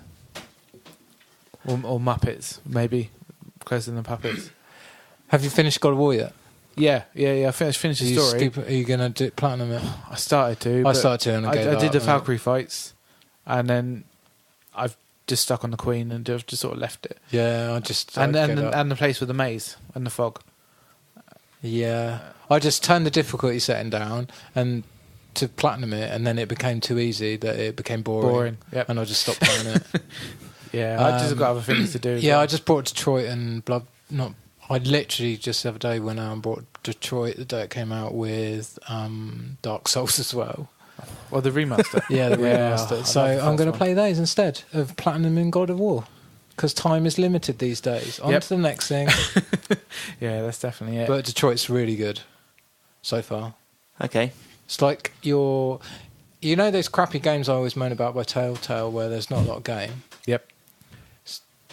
Or Muppets, maybe. Closer than puppets. Have you finished God of War yet? Yeah. I finished Are the you, story. are you going to do platinum it? I started to. I but started to and I gave I did up, the mate. Valkyrie fights, and then I've just stuck on the Queen and just sort of left it. Yeah, I just And gave up. and the place with the maze and the fog. Yeah, I just turned the difficulty setting down and to platinum it, and then it became too easy that it became boring. Yep. And I just stopped playing it. Yeah, I just got other things to do. as Yeah, well. I just bought Detroit and Blood. Not, I literally just the other day went out and bought Detroit the day it came out with Dark Souls as well. Well, the remaster. Yeah, the Yeah, remaster. I So love the I'm going first to one. play those instead of platinum in God of War because time is limited these days. On Yep. to the next thing. Yeah, that's definitely it. But Detroit's really good so far. Okay. It's like you know those crappy games I always moan about by Telltale where there's not a lot of game. Yep.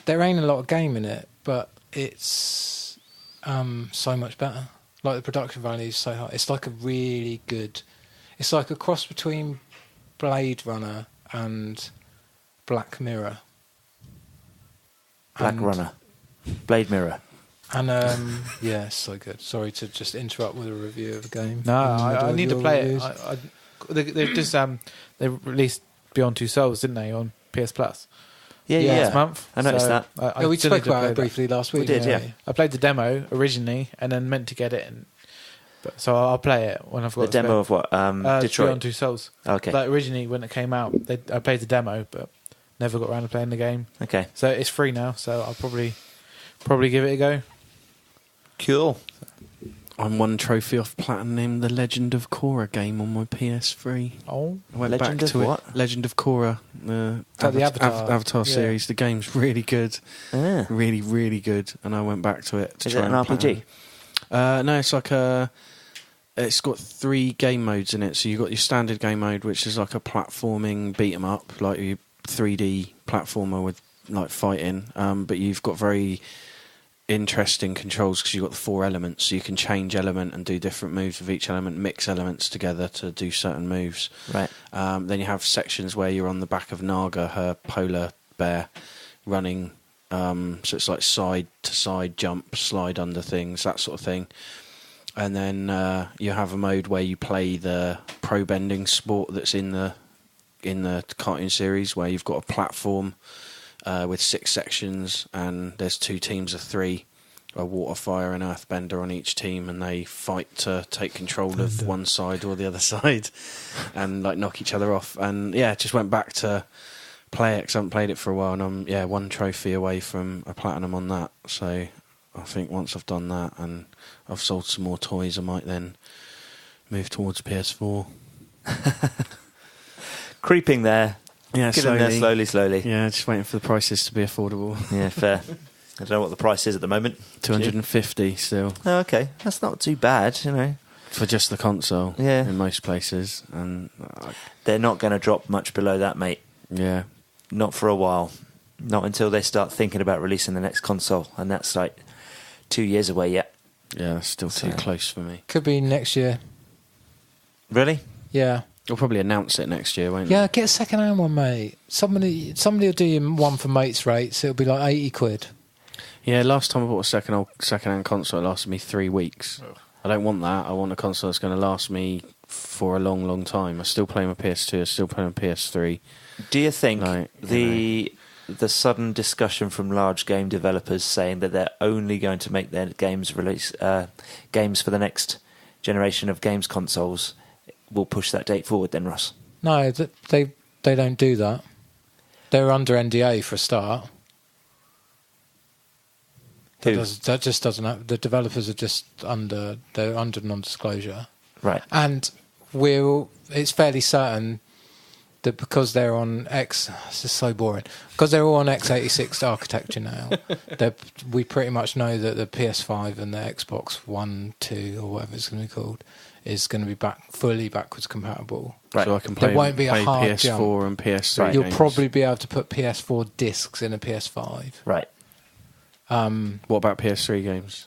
There ain't a lot of game in it, but it's so much better. Like the production value is so high. It's like a really good. It's like a cross between Blade Runner and Black Mirror. Black And- Runner. Blade Mirror. And yeah, it's so good. Sorry to just interrupt with a review of a game. No, in the middle I of need to your play reviews. it. They just they released Beyond Two Souls, didn't they, on PS Plus? Yeah, Yeah, yeah. This month. I noticed So that. Yeah, we still spoke need to about play it that. briefly last week. We did, didn't yeah. I played the demo originally and then meant to get it, so I'll play it when I've got The demo of what? Beyond Detroit. Two Souls. Okay. Like originally when it came out, I played the demo, but never got around to playing the game. Okay. So it's free now, so I'll probably give it a go. Cool. I'm one trophy off platinum the Legend of Korra game on my PS3. Oh, I went Legend back of to what? it. Legend of Korra, like the Avatar. Avatar Yeah. series. The game's really good, Ah. really, really good. And I went back to it. To Is try it an and RPG? platinum. No, it's like it's got 3 game modes in it. So you've got your standard game mode, which is like a platforming beat 'em up, like your 3D platformer with like fighting. But you've got very interesting controls because you've got the 4 elements, so you can change element and do different moves with each element, mix elements together to do certain moves. Right. Then you have sections where you're on the back of Naga, her polar bear, running. So it's like side to side jump, slide under things, that sort of thing. And then you have a mode where you play the pro bending sport that's in the cartoon series, where you've got a platform with 6 sections, and there's 2 teams of 3, a water, fire, and earthbender on each team, and they fight to take control of one side or the other side, and like knock each other off. And yeah, just went back to play it 'cause I haven't played it for a while, and I'm one trophy away from a platinum on that. So I think once I've done that and I've sold some more toys, I might then move towards PS4. Creeping there. Yeah, Getting there slowly. Yeah, just waiting for the prices to be affordable. Yeah, fair. I don't know what the price is at the moment. 250 still. Oh, okay. That's not too bad, you know. For just the console, Yeah. in most places. And They're not going to drop much below that, mate. yeah. Not for a while. Not until they start thinking about releasing the next console. And that's like 2 years away yet. Yeah, that's still too close for me. Could be next year. Really? Yeah. You'll probably announce it next year, won't Yeah, get a second-hand one, mate. Somebody will do you one for mates rates. It'll be like 80 quid. you? Yeah, last time I bought a second-hand console, it lasted me 3 weeks. I don't want that. I want a console that's going to last me for a long, long time. I still play my PS2, I still play my PS3. Do you think Like, the sudden discussion from large game developers saying that they're only going to make their games games for the next generation of games consoles will push that date forward then, Ross? No, they don't do that. They're under NDA for a start. Who? That just doesn't happen. The developers are just under non-disclosure. Right. And it's fairly certain that because they're on this is so boring, because they're all on x86 architecture now, we pretty much know that the PS5 and the Xbox One, 2, or whatever it's going to be called, is going to be fully backwards compatible. Right. So I can There play, won't be a play hard PS4 jump. and PS3 Right. You'll games. probably be able to put PS4 discs in a PS5. Right. What about PS3 games?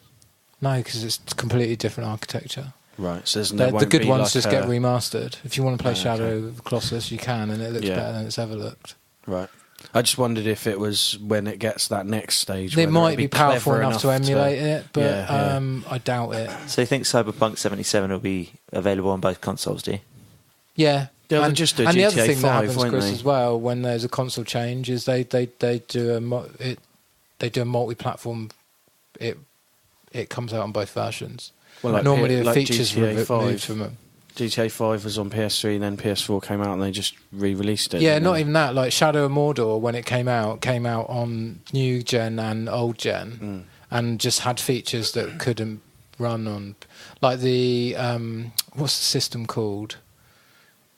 No, because it's completely different architecture. Right, so The good ones just get remastered. If you want to play Shadow of the Colossus, you can, and it looks Yeah. better than it's ever looked. Right. I just wondered if it was when it gets that next stage. It whether might it'd be powerful clever enough to emulate it, but Yeah, I doubt it. So you think Cyberpunk 77 will be available on both consoles, do you? Yeah. They'll and just do and the other GTA thing that 5, happens, won't Chris, they? as well, when there's a console change, is they do a multi-platform. It comes out on both versions. Well, like Normally, like the features GTA removed 5. from them. GTA 5 was on PS3, and then PS4 came out, and they just re-released it. Yeah, didn't not they? even that. Like Shadow of Mordor, when it came out on new gen and old gen, and just had features that couldn't run on, like the what's the system called?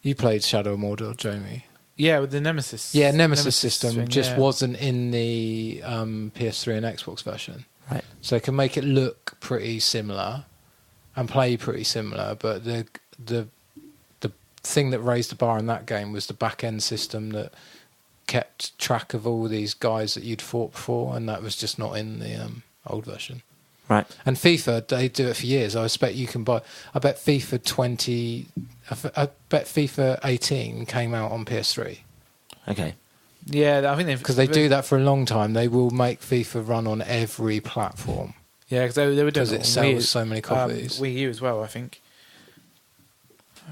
You played Shadow of Mordor, Jamie. Yeah, with the Nemesis. Yeah, Nemesis system thing, just yeah. wasn't in the PS3 and Xbox version. Right. So it can make it look pretty similar and play pretty similar, but the thing that raised the bar in that game was the back end system that kept track of all these guys that you'd fought before, and that was just not in the old version. Right. And FIFA, they do it for years. I expect you can buy. I bet FIFA 20. I bet FIFA 18 came out on PS3 Okay. Yeah, I think because they do that for a long time. They will make FIFA run on every platform Yeah, because they were doing because it on sells Wii, so many copies. Wii U as well, I think.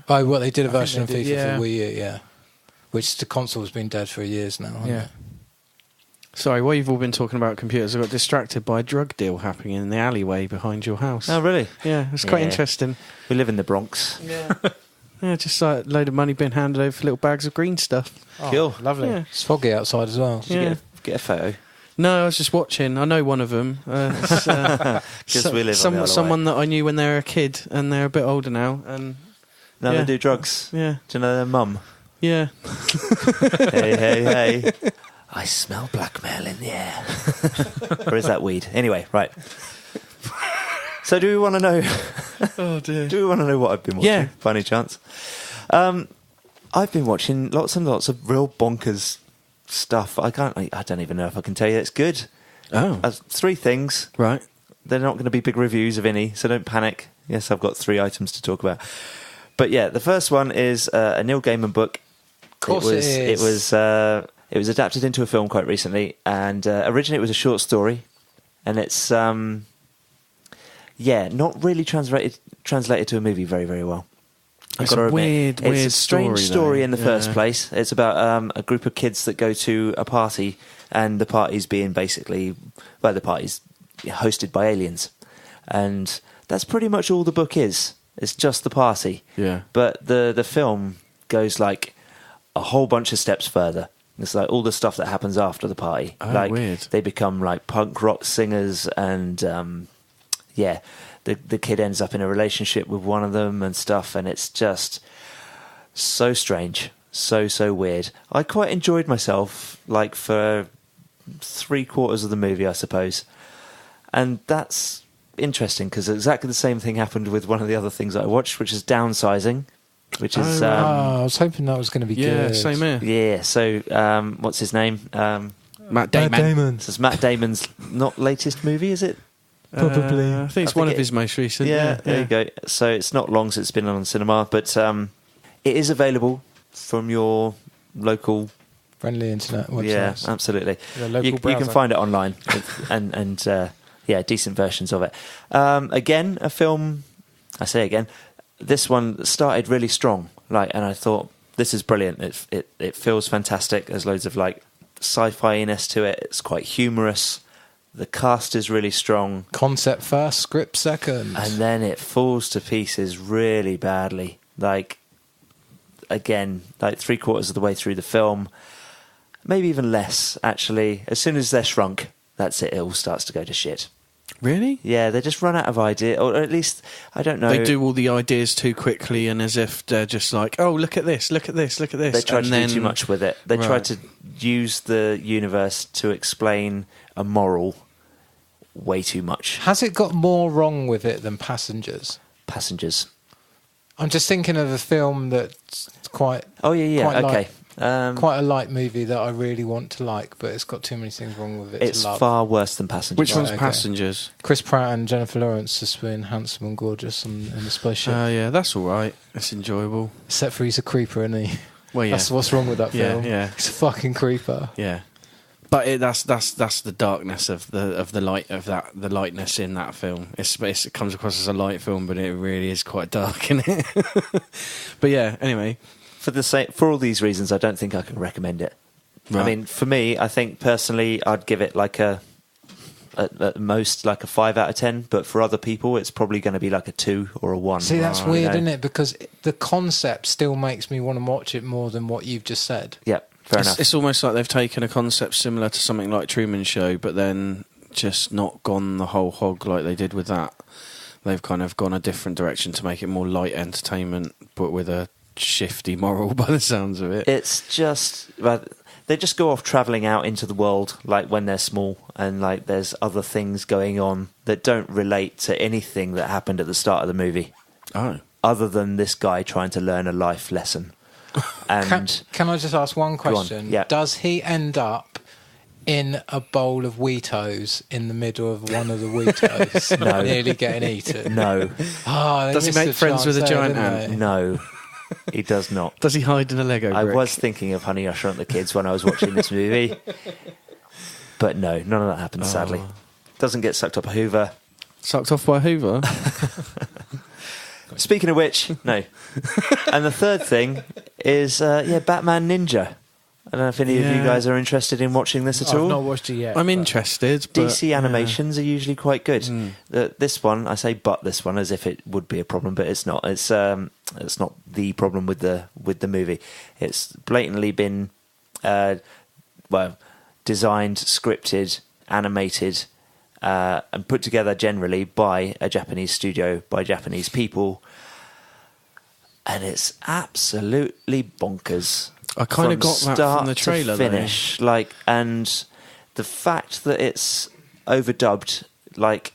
Oh, well, they did a I think version of they FIFA did, yeah. for Wii U, yeah. Which the console's been dead for years now. Hasn't Yeah. it? Sorry, while you've all been talking about computers, I got distracted by a drug deal happening in the alleyway behind your house. Oh, really? Yeah, it's quite Yeah. interesting. We live in the Bronx. Yeah. Yeah, just like a load of money being handed over for little bags of green stuff. Oh, Cool. Lovely. Yeah. It's foggy outside as well. Did you Yeah. get a photo? No, I was just watching. I know one of them. It's, Because we live on the other someone that I knew when they were a kid, and they're a bit older now. And Now yeah. they do drugs. yeah, Do you know their mum? yeah. Hey. I smell blackmail in the air. Or is that weed? Anyway, right. So do we want to know... Oh dear. Do we want to know what I've been watching? Yeah. By any chance? I've been watching lots and lots of real bonkers stuff. I don't even know if I can tell you it's good. Oh, 3 things. right. They're not going to be big reviews of any, so don't panic. Yes, I've got 3 items to talk about. But yeah, the first one is a Neil Gaiman book. Of course it is. It was adapted into a film quite recently, and originally it was a short story, and it's not really translated to a movie very, very well. It's a weird it's a strange story though. in the first place. It's about a group of kids that go to a party, and the party's being the party's hosted by aliens, and that's pretty much all the book is. It's just the party. Yeah. But the film goes like a whole bunch of steps further. It's like all the stuff that happens after the party. Oh, like weird. they become like punk rock singers, and the kid ends up in a relationship with one of them and stuff, and it's just so strange, so weird. I quite enjoyed myself, like for 3/4 of the movie, I suppose, and that's interesting because exactly the same thing happened with one of the other things that I watched, which is Downsizing, which is I was hoping that was going to be good. Same here. yeah. So what's his name? Matt Damon. This is Matt Damon's not latest movie, is it? Probably. I think it's one of his most recent. Yeah, there you go. So it's not long since it's been on cinema, but it is available from your local. Friendly internet websites. Yeah, absolutely. The local You can browser. find it online, and decent versions of it. Again, a film. I say again, this one started really strong, and I thought this is brilliant. It feels fantastic. There's loads of like sci-fi-ness to it. It's quite humorous. The cast is really strong. Concept first, script second. And then it falls to pieces really badly. Again, 3/4 of the way through the film, maybe even less, actually. As soon as they're shrunk, that's it. It all starts to go to shit. Really? Yeah, they just run out of idea, or at least, I don't know. They do all the ideas too quickly, and as if they're just like, oh, look at this, look at this, look at this. They try and to then, do too much with it. They try Right. to use the universe to explain a moral way too much. Has it got more wrong with it than Passengers? Passengers. I'm just thinking of a film that's quite Oh, yeah, Quite okay. quite a light movie that I really want to like, but it's got too many things wrong with it It's to love. far worse than Passengers. Which one's okay. Passengers? Chris Pratt and Jennifer Lawrence just being handsome and gorgeous in the spaceship. Yeah, that's all right. It's enjoyable. Except for he's a creeper, isn't he? Well, yeah, That's what's wrong with that Yeah, film. yeah. He's a fucking creeper. yeah. But that's the darkness of the light of that, the lightness in that film. It comes across as a light film, but it really is quite dark in it. But yeah, anyway. For all these reasons, I don't think I can recommend it. Right. I mean, for me, I think personally, I'd give it at most like a 5 out of 10. But for other people, it's probably going to be like a 2 or a 1. See, that's you weird, know? isn't it? Because the concept still makes me want to watch it more than what you've just said. Yeah, fair enough. It's almost like they've taken a concept similar to something like Truman Show, but then just not gone the whole hog like they did with that. They've kind of gone a different direction to make it more light entertainment, but with a shifty moral by the sounds of it. It's just they just go off travelling out into the world like when they're small, and like there's other things going on that don't relate to anything that happened at the start of the movie, Oh. other than this guy trying to learn a life lesson. And Can I just ask one question? yeah. Does he end up in a bowl of Weetos in the middle of one of the Weetos, No. nearly getting eaten? no, Oh, they Does he missed make a friends with a chance there, giant didn't ant? they? no, he does not. Does he hide in a Lego I brick? was thinking of Honey, I Shrunk the Kids when I was watching this movie, but no, none of that happens. Sadly, doesn't get sucked up a Hoover. Sucked off by Hoover? Speaking of which, no. And the third thing is, Batman Ninja. I don't know if any of you Yeah. guys are interested in watching this at I've all. not watched it yet. I'm but- interested. But, DC animations are usually quite good. This one, I say, but this one as if it would be a problem, but it's not. It's not the problem with the movie. It's blatantly been, designed, scripted, animated, and put together generally by a Japanese studio, by Japanese people, and it's absolutely bonkers. I kind of From got that start from the trailer, to finish, and the fact that it's overdubbed,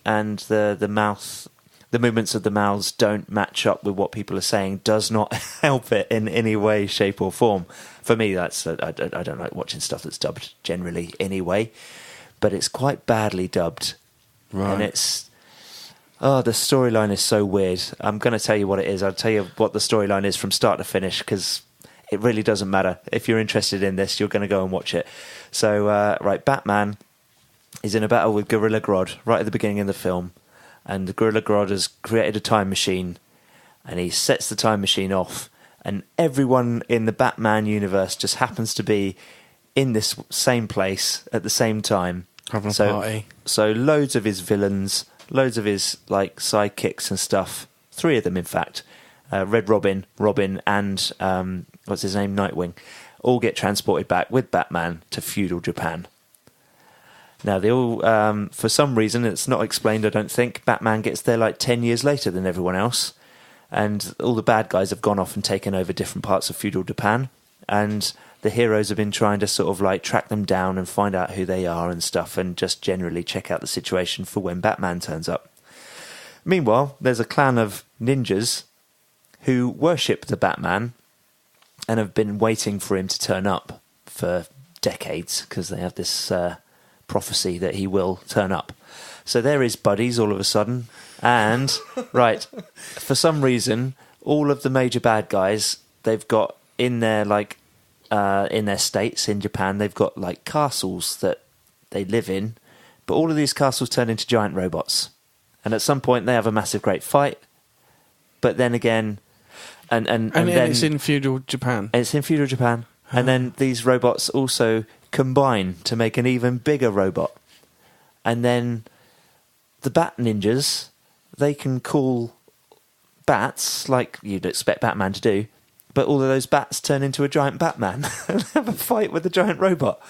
and the mouth, the movements of the mouths don't match up with what people are saying, does not help it in any way, shape, or form. For me, I don't like watching stuff that's dubbed generally anyway, but it's quite badly dubbed, Right. and it's. Oh, the storyline is so weird. I'm going to tell you what it is. I'll tell you what the storyline is from start to finish, because it really doesn't matter. If you're interested in this, you're going to go and watch it. So, Batman is in a battle with Gorilla Grodd right at the beginning of the film. And the Gorilla Grodd has created a time machine. And he sets the time machine off. And everyone in the Batman universe just happens to be in this same place at the same time. Having a party. So loads of his villains, loads of his sidekicks and stuff. 3 of them, in fact. Red Robin, and what's his name, Nightwing, all get transported back with Batman to feudal Japan. Now, they all, for some reason, it's not explained, I don't think, Batman gets there like 10 years later than everyone else. And all the bad guys have gone off and taken over different parts of feudal Japan. And the heroes have been trying to sort of like track them down and find out who they are and stuff, and just generally check out the situation for when Batman turns up. Meanwhile, there's a clan of ninjas who worship the Batman and have been waiting for him to turn up for decades, because they have this prophecy that he will turn up. So they're his buddies all of a sudden. And, right, for some reason, all of the major bad guys, they've got in their, like, in their states in Japan, they've got, like, castles that they live in. But all of these castles turn into giant robots. And at some point, they have a massive great fight. But then again... And then it's in feudal Japan. It's in feudal Japan. And then these robots also combine to make an even bigger robot. And then the Bat Ninjas, they can call bats, like you'd expect Batman to do, but all of those bats turn into a giant Batman and have a fight with the giant robot.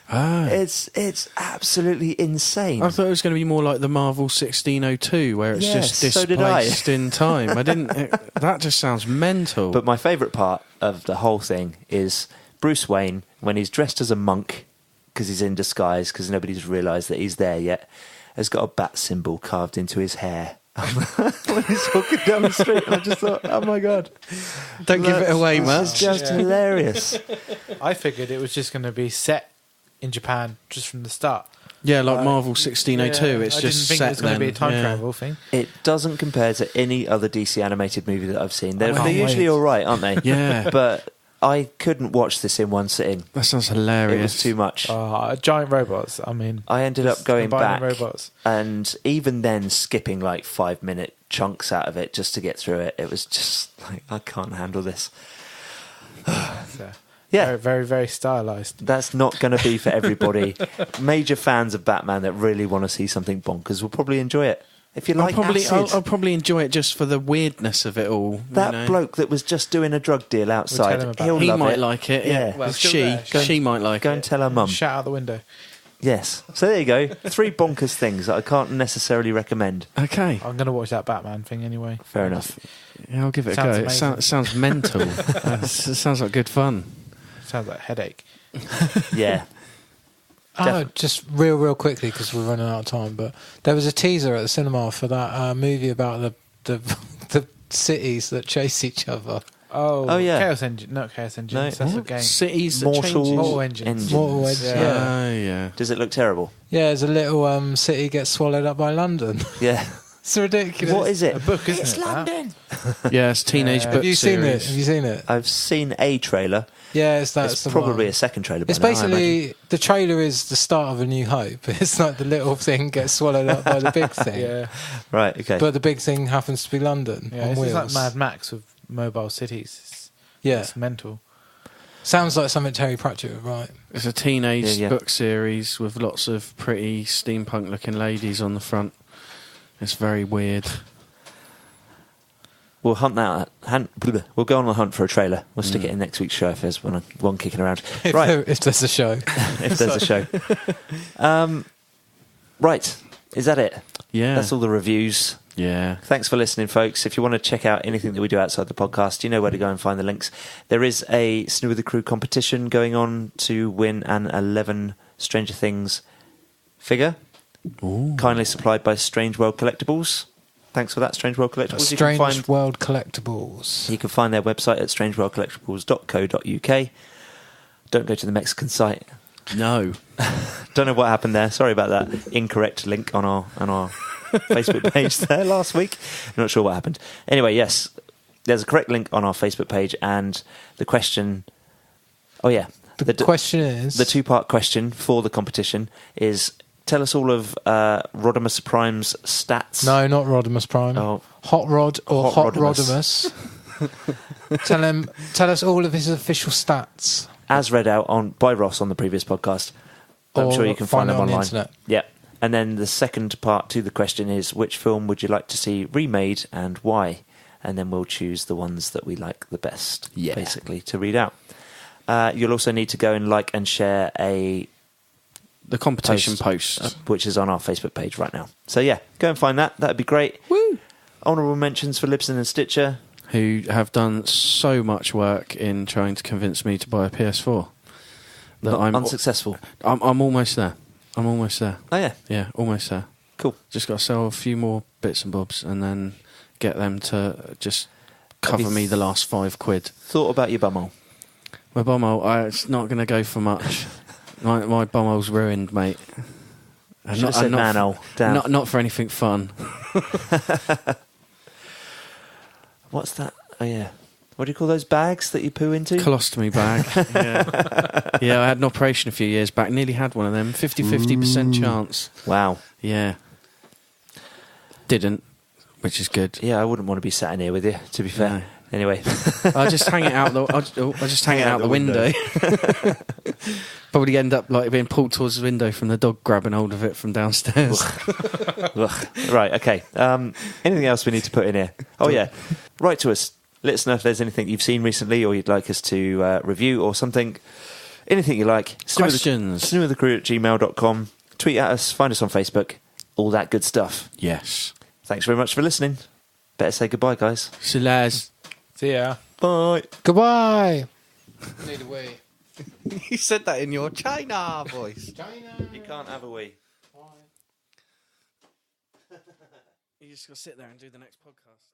Ah. It's absolutely insane. I thought it was going to be more like the Marvel 1602, where it's Yes, just so did I. displaced in time. I didn't. That just sounds mental. But my favourite part of the whole thing is Bruce Wayne, when he's dressed as a monk, because he's in disguise, because nobody's realised that he's there yet, has got a bat symbol carved into his hair. When he's walking down the street, and I just thought, oh my God. Don't give it away, This man. is just hilarious. I figured it was just going to be set in Japan just from the start. Yeah, like Marvel 1602. Yeah, It's I just didn't think set it was going to be a then. time Yeah. travel thing. It doesn't compare to any other DC animated movie that I've seen. They're can't usually wait. all right, aren't they? Yeah. But I couldn't watch this in one sitting. That sounds It hilarious. was too much. Giant robots. I mean, I ended up just going back combining robots. and even then skipping like 5-minute chunks out of it just to get through it. It was just like, I can't handle this. So, Yeah. very, very, very stylized. That's not going to be for everybody. Major fans of Batman that really want to see something bonkers will probably enjoy it. If you like acid, I'll probably enjoy it just for the weirdness of it all. that you know. bloke that was just doing a drug deal tell him outside, about he'll it. He love might it. like it. Yeah. Yeah. Well, still there. She might like Go it. and tell her mum. Shout out the window. Yes. So there you go. 3 bonkers things that I can't necessarily recommend. Okay. I'm going to watch that Batman thing anyway. Fair enough. Yeah, I'll give it a Sounds go. amazing. It sounds mental. It sounds like good fun. Sounds like a headache. Yeah. Just real quickly, because we're running out of time, but there was a teaser at the cinema for that movie about the cities that chase each other. Oh, yeah. Chaos Engine. Not Chaos Engine. No. That's a game. Cities that Mortal changes. Mortal Engines. Mortal Engines, yeah. Oh, yeah. Does it look terrible? Yeah, there's a little city gets swallowed up by London. Yeah. It's ridiculous. What is it? A book, isn't it? That? Yeah, it's teenage Yeah. book Have you seen it? series. Have you seen it? I've seen a trailer. Yeah, that's It's the probably one. a second trailer. by It's now, I imagine. basically the trailer is the start of A New Hope. It's like the little thing gets swallowed up by the big thing. Yeah. Right. Okay. But the big thing happens to be London Yeah, on it's wheels. just like Mad Max with mobile cities. Yeah, It's mental. sounds like something Terry Pratchett would write. It's a teenage Yeah. book series with lots of pretty steampunk-looking ladies on the front. It's very weird. We'll hunt that. We'll go on a hunt for a trailer. We'll stick it in next week's show if there's one kicking around. Right. If there's a show. If there's a show. Right. Is that it? Yeah. That's all the reviews. Yeah. Thanks for listening, folks. If you want to check out anything that we do outside the podcast, you know where to go and find the links. There is a Snoo with the Crew competition going on to win an 11 Stranger Things figure. Ooh. Kindly supplied by Strange World Collectables. Thanks for that, Strange World Collectables. Strange World Collectables. You can find their website at strangeworldcollectibles.co.uk. Don't go to the Mexican site. No. Don't know what happened there. Sorry about that. Incorrect link on our Facebook page there last week. Not sure what happened. Anyway, yes, there's a correct link on our Facebook page, and the question. Oh yeah, The question is... the 2-part question for the competition is: tell us all of Rodimus Prime's stats. No, not Rodimus Prime. Oh. Hot Rod or Hot Hot Rodimus. Rodimus. Tell us all of his official stats. as read out by Ross on the previous podcast. I'm Or sure you can find them it on the online. internet. Yeah. And then the second part to the question is, which film would you like to see remade and why? And then we'll choose the ones that we like the best, Yeah. basically, to read out. You'll also need to go and like and share The competition post. which is on our Facebook page right now. So yeah, go and find that. That'd be great. Woo! Honourable mentions for Libsyn and Stitcher, who have done so much work in trying to convince me to buy a PS4. That Not I'm unsuccessful. I'm almost there. I'm almost there. Oh yeah, Yeah, almost there. cool. Just got to sell a few more bits and bobs and then get them to just cover me the last £5. Thought about your bumhole. My bumhole, it's not going to go for much. my bumhole's ruined, mate. Should have said manhole. Damn. Not for anything fun. What's that? Oh yeah. What do you call those bags that you poo into? Colostomy bag. Yeah, I had an operation a few years back. Nearly had one of them. 50% chance. Wow. Yeah. Didn't, which is good. Yeah, I wouldn't want to be sat in here with you, to be fair. No. Anyway. I'll just hang it out the window. Probably end up like being pulled towards the window from the dog grabbing hold of it from downstairs. Right, okay. Anything else we need to put in here? Oh yeah. Write to us. Let us know if there's anything you've seen recently or you'd like us to review or something. Anything you like. Questions. snoothethecrew@gmail.com. Tweet at us. Find us on Facebook. All that good stuff. Yes. Thanks very much for listening. Better say goodbye, guys. So, lads. See ya. Bye. Goodbye. Need a wee. You said that in your China voice. China. You can't have a wee. You just got to sit there and do the next podcast.